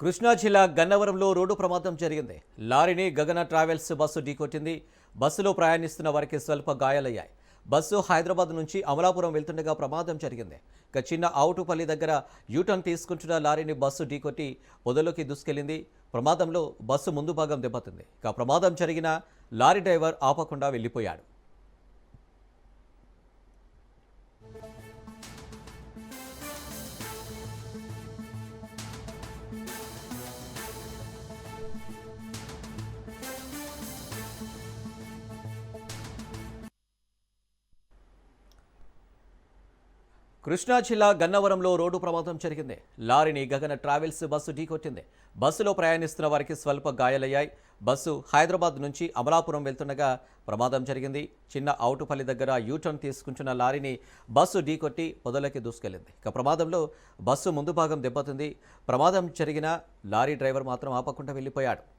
కృష్ణా జిల్లా గన్నవరంలో రోడ్డు ప్రమాదం జరిగింది. లారీని గగన ట్రావెల్స్ బస్సు ఢీకొట్టింది. బస్సులో ప్రయాణిస్తున్న వారికి స్వల్ప గాయాలయ్యాయి. బస్సు హైదరాబాద్ నుంచి అమలాపురం వెళ్తుండగా ప్రమాదం జరిగింది. ఇక చిన్న ఆవుటుపల్లి దగ్గర యూటర్న్ తీసుకుంటున్న లారీని బస్సు ఢీకొట్టి పొదలోకి దూసుకెళ్లింది. ప్రమాదంలో బస్సు ముందు భాగం దెబ్బతింది. ఇక ప్రమాదం జరిగిన లారీ డ్రైవర్ ఆపకుండా వెళ్లిపోయాడు. కృష్ణా జిల్లా గన్నవరంలో రోడ్డు ప్రమాదం జరిగింది. లారీని గగన ట్రావెల్స్ బస్సు ఢీకొట్టింది. బస్సులో ప్రయాణిస్తున్న వారికి స్వల్ప గాయాలయ్యాయి. బస్సు హైదరాబాద్ నుంచి అమలాపురం వెళ్తుండగా ప్రమాదం జరిగింది. చిన్న ఆవుటుపల్లి దగ్గర యూటర్న్ తీసుకుంటున్న లారీని బస్సు ఢీకొట్టి పొదలోకి దూసుకెళ్లింది. ఇక ప్రమాదంలో బస్సు ముందు భాగం దెబ్బతింది. ప్రమాదం జరిగిన లారీ డ్రైవర్ మాత్రం ఆపకుండా వెళ్లిపోయాడు.